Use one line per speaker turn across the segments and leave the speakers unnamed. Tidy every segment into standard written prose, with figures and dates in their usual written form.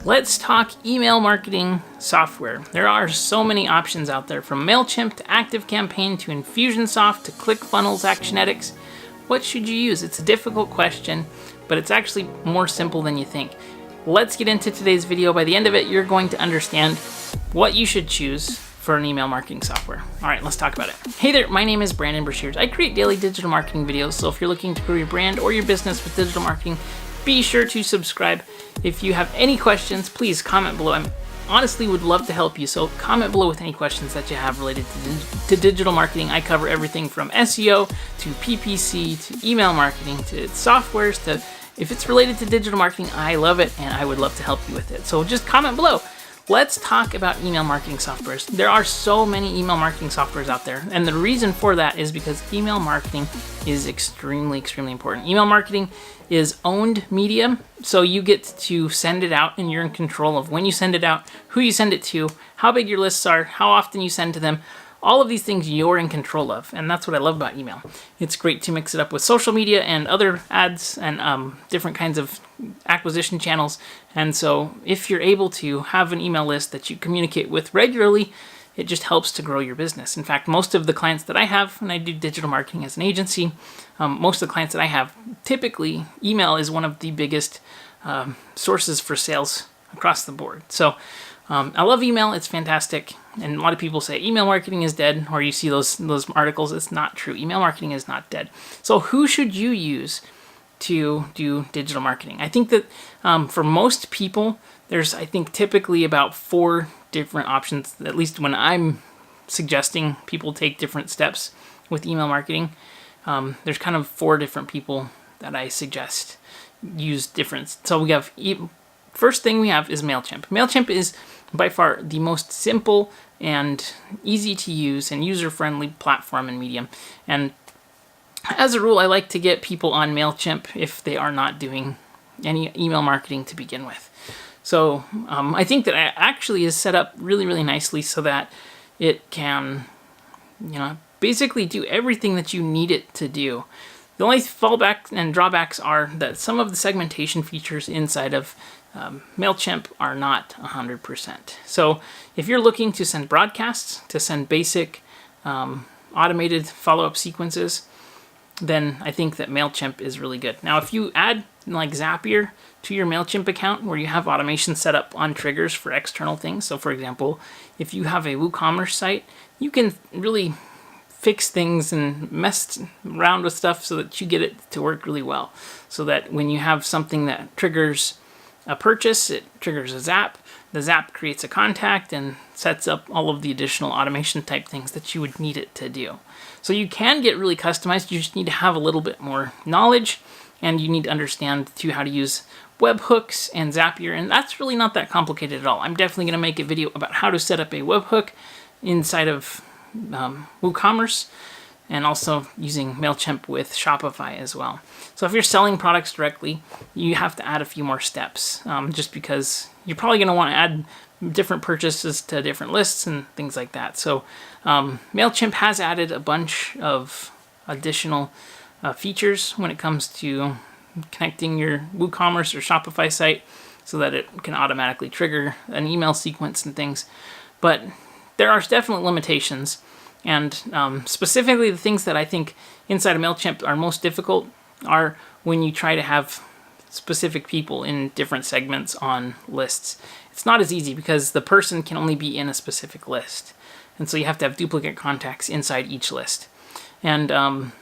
Let's talk email marketing software. There are so many options out there, from Mailchimp to ActiveCampaign to Infusionsoft to ClickFunnels, Actionetics. What should you use? It's a difficult question, but it's actually more simple than you think. Let's get into today's video. By the end of it, you're going to understand what you should choose for an email marketing software. All right, let's talk about it. Hey there, my name is Brandon Brashears. I create daily digital marketing videos, so if you're looking to grow your brand or your business with digital marketing, be sure to subscribe. If you have any questions, please comment below. I honestly would love to help you, so comment below with any questions that you have related to digital marketing. I cover everything from SEO to PPC to email marketing to softwares to, if it's related to digital marketing, I love it and I would love to help you with it. So just comment below. Let's talk about email marketing softwares. There are so many email marketing softwares out there, and the reason for that is because email marketing is extremely important. Email marketing is owned media, so you get to send it out and you're in control of when you send it out, who you send it to, how big your lists are, how often you send to them. All of these things you're in control of, and that's what I love about email. It's great to mix it up with social media and other ads and different kinds of acquisition channels. And so if you're able to have an email list that you communicate with regularly, it just helps to grow your business. In fact, most of the clients that I have, and I do digital marketing as an agency, most of the clients that I have, typically email is one of the biggest sources for sales across the board. So I love email. It's fantastic. And a lot of people say email marketing is dead, or you see those articles. It's not true. Email marketing is not dead. So who should you use to do digital marketing? I think that for most people, there's, I think, typically about 4 different options, at least when I'm suggesting people take different steps with email marketing. There's kind of 4 different people that I suggest use different. So we have, first thing we have is Mailchimp. Mailchimp is by far the most simple and easy to use and user-friendly platform and medium. And as a rule, I like to get people on Mailchimp if they are not doing any email marketing to begin with. So I think that it actually is set up really nicely so that it can, basically do everything that you need it to do. The only fallback and drawbacks are that some of the segmentation features inside of Mailchimp are not 100%. So if you're looking to send broadcasts, to send basic automated follow-up sequences, then I think that Mailchimp is really good. Now, if you add like Zapier to your Mailchimp account where you have automation set up on triggers for external things. So for example, if you have a WooCommerce site, you can really fix things and mess around with stuff so that you get it to work really well. So that when you have something that triggers a purchase, it triggers a zap. The zap creates a contact and sets up all of the additional automation type things that you would need it to do. So you can get really customized. You just need to have a little bit more knowledge, and you need to understand too how to use webhooks and Zapier, and that's really not that complicated at all. I'm definitely going to make a video about how to set up a webhook inside of WooCommerce, and also using Mailchimp with Shopify as well. So if you're selling products directly, you have to add a few more steps, just because you're probably going to want to add different purchases to different lists and things like that. So Mailchimp has added a bunch of additional features when it comes to connecting your WooCommerce or Shopify site so that it can automatically trigger an email sequence and things. But there are definitely limitations. And specifically the things that I think inside of Mailchimp are most difficult are when you try to have specific people in different segments on lists. It's not as easy because the person can only be in a specific list. And so you have to have duplicate contacts inside each list. And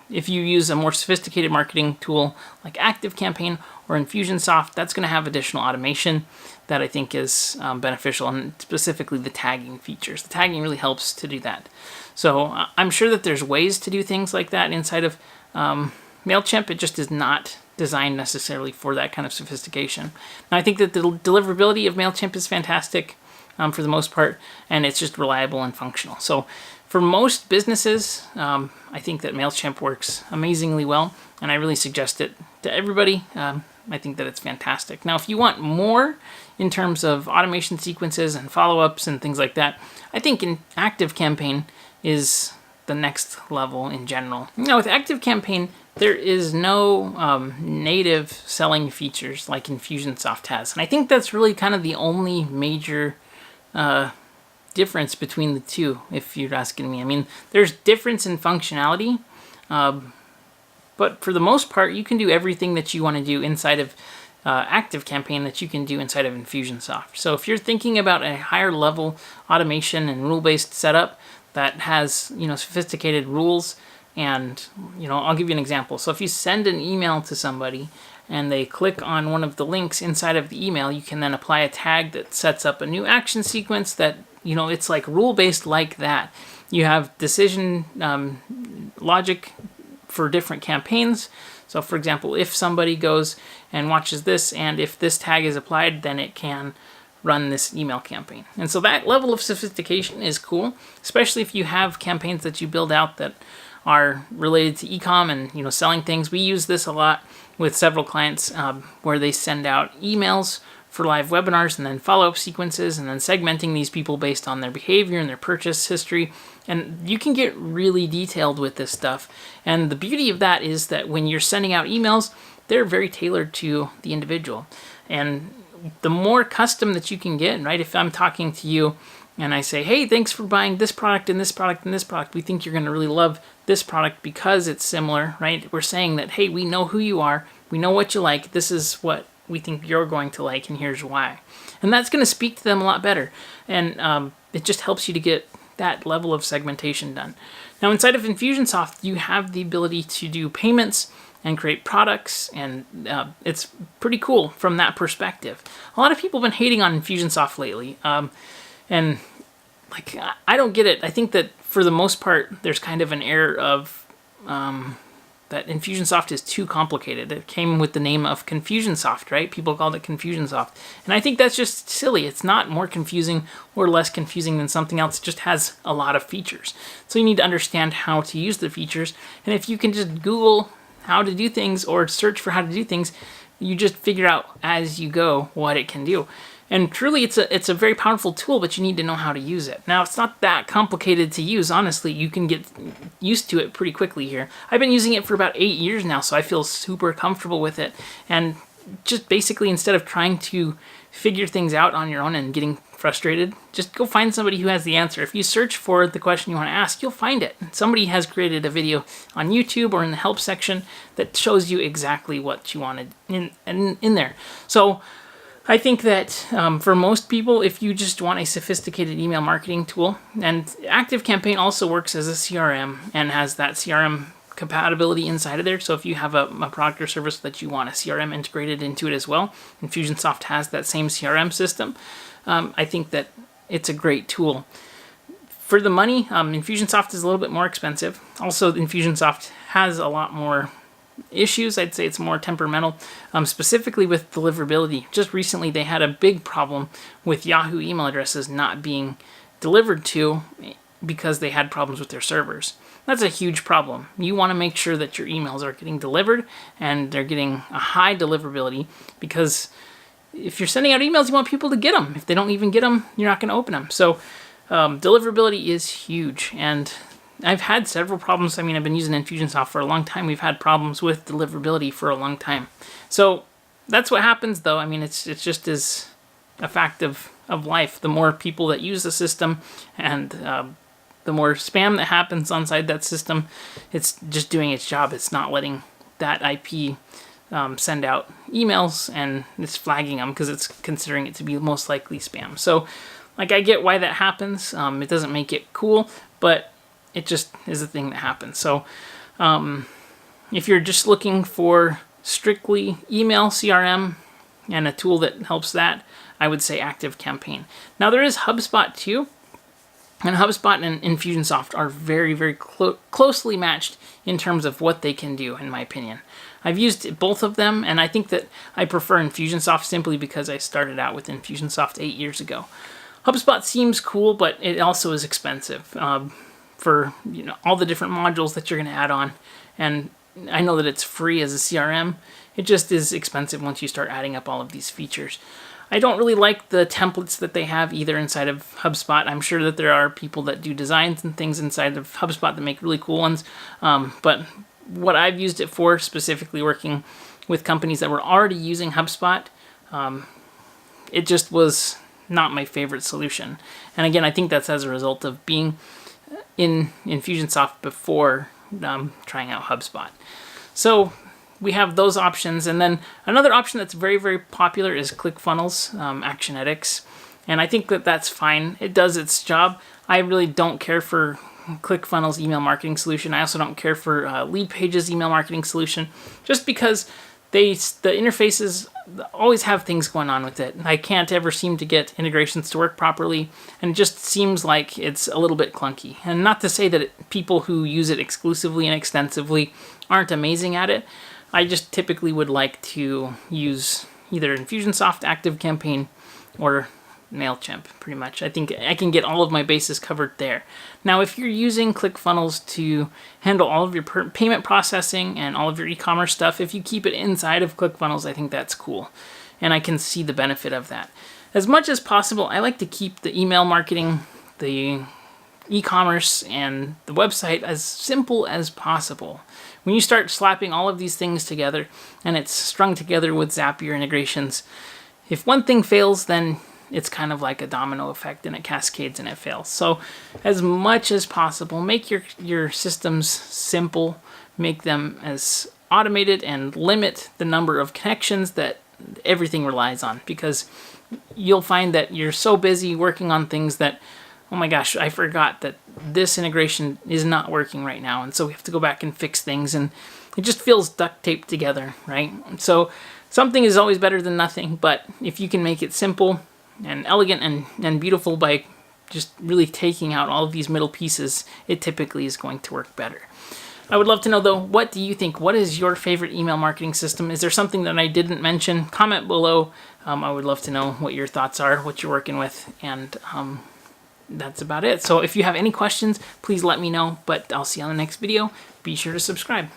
if you use a more sophisticated marketing tool like ActiveCampaign or Infusionsoft, that's going to have additional automation that I think is beneficial, and specifically the tagging features. The tagging really helps to do that. So I'm sure that there's ways to do things like that inside of Mailchimp. It just is not designed necessarily for that kind of sophistication. And I think that the deliverability of Mailchimp is fantastic for the most part, and it's just reliable and functional. So for most businesses, I think that Mailchimp works amazingly well, and I really suggest it to everybody. I think that it's fantastic. Now, if you want more in terms of automation sequences and follow-ups and things like that, I think ActiveCampaign is the next level in general. Now, with ActiveCampaign, there is no native selling features like Infusionsoft has. And I think that's really kind of the only major difference between the two, if you're asking me. I mean, there's difference in functionality, but for the most part, you can do everything that you want to do inside of ActiveCampaign that you can do inside of Infusionsoft. So if you're thinking about a higher level automation and rule-based setup that has, sophisticated rules, and, I'll give you an example. So if you send an email to somebody and they click on one of the links inside of the email, you can then apply a tag that sets up a new action sequence that, it's like rule-based like that. You have decision logic for different campaigns. So for example, if somebody goes and watches this, and if this tag is applied, then it can run this email campaign. And so that level of sophistication is cool, especially if you have campaigns that you build out that are related to e-com and selling things. We use this a lot with several clients where they send out emails for live webinars and then follow-up sequences and then segmenting these people based on their behavior and their purchase history. And you can get really detailed with this stuff. And the beauty of that is that when you're sending out emails, they're very tailored to the individual. And the more custom that you can get, right? If I'm talking to you and I say, hey, thanks for buying this product and this product and this product, we think you're going to really love this product because it's similar, right? We're saying that, hey, we know who you are, we know what you like, this is what we think you're going to like, and here's why. And that's going to speak to them a lot better. And it just helps you to get that level of segmentation done. Now, inside of Infusionsoft, you have the ability to do payments and create products, and it's pretty cool from that perspective. A lot of people have been hating on Infusionsoft lately, and like, I don't get it. I think that for the most part, there's kind of an air of that Infusionsoft is too complicated. It came with the name of Confusionsoft, right? People called it Confusionsoft. And I think that's just silly. It's not more confusing or less confusing than something else. It just has a lot of features. So you need to understand how to use the features. And if you can just Google how to do things or search for how to do things, you just figure out as you go what it can do. And truly, it's a very powerful tool, but you need to know how to use it. Now, it's not that complicated to use, honestly. You can get used to it pretty quickly here. I've been using it for about 8 years now, so I feel super comfortable with it. And just basically, instead of trying to figure things out on your own and getting frustrated, just go find somebody who has the answer. If you search for the question you want to ask, you'll find it. Somebody has created a video on YouTube or in the help section that shows you exactly what you wanted in there. So I think that for most people, if you just want a sophisticated email marketing tool, and ActiveCampaign also works as a CRM and has that CRM compatibility inside of there. So if you have a product or service that you want a CRM integrated into it as well, Infusionsoft has that same CRM system. I think that it's a great tool. For the money, Infusionsoft is a little bit more expensive. Also, Infusionsoft has a lot more issues. I'd say it's more temperamental, specifically with deliverability. Just recently, they had a big problem with Yahoo email addresses not being delivered to because they had problems with their servers. That's a huge problem. You want to make sure that your emails are getting delivered and they're getting a high deliverability, because if you're sending out emails, you want people to get them. If they don't even get them, you're not going to open them. So deliverability is huge, and I've had several problems. I mean, I've been using Infusionsoft for a long time. We've had problems with deliverability for a long time. So that's what happens, though. I mean, it's just is a fact of life. The more people that use the system and the more spam that happens inside that system, it's just doing its job. It's not letting that IP send out emails, and it's flagging them because it's considering it to be most likely spam. So, like, I get why that happens. It doesn't make it cool, but it just is a thing that happens. So if you're just looking for strictly email CRM and a tool that helps that, I would say ActiveCampaign. Now, there is HubSpot too. And HubSpot and Infusionsoft are very, very closely matched in terms of what they can do, in my opinion. I've used both of them, and I think that I prefer Infusionsoft simply because I started out with Infusionsoft 8 years ago. HubSpot seems cool, but it also is expensive for all the different modules that you're going to add on. And I know that it's free as a CRM. It just is expensive once you start adding up all of these features. I don't really like the templates that they have either inside of HubSpot. I'm sure that there are people that do designs and things inside of HubSpot that make really cool ones. But what I've used it for, specifically working with companies that were already using HubSpot, it just was not my favorite solution. And again, I think that's as a result of being in Infusionsoft before trying out HubSpot. So we have those options. And then another option that's very, very popular is ClickFunnels, Actionetics. And I think that that's fine. It does its job. I really don't care for ClickFunnels email marketing solution. I also don't care for Leadpages email marketing solution, just because the interfaces always have things going on with it. I can't ever seem to get integrations to work properly, and it just seems like it's a little bit clunky. And not to say that people who use it exclusively and extensively aren't amazing at it. I just typically would like to use either Infusionsoft, ActiveCampaign, or Mailchimp, pretty much. I think I can get all of my bases covered there. Now, if you're using ClickFunnels to handle all of your payment processing and all of your e-commerce stuff, if you keep it inside of ClickFunnels, I think that's cool. And I can see the benefit of that. As much as possible, I like to keep the email marketing, the e-commerce, and the website as simple as possible. When you start slapping all of these things together, and it's strung together with Zapier integrations, if one thing fails, then it's kind of like a domino effect, and it cascades and it fails. So as much as possible, make your systems simple, make them as automated, and limit the number of connections that everything relies on, because you'll find that you're so busy working on things that, oh my gosh, I forgot that this integration is not working right now, and so we have to go back and fix things, and it just feels duct taped together, right? So something is always better than nothing, but if you can make it simple and elegant and beautiful by just really taking out all of these middle pieces, it typically is going to work better. I would love to know, though, what do you think? What is your favorite email marketing system? Is there something that I didn't mention? Comment below. I would love to know what your thoughts are, what you're working with, and that's about it. So if you have any questions, please let me know, but I'll see you on the next video. Be sure to subscribe.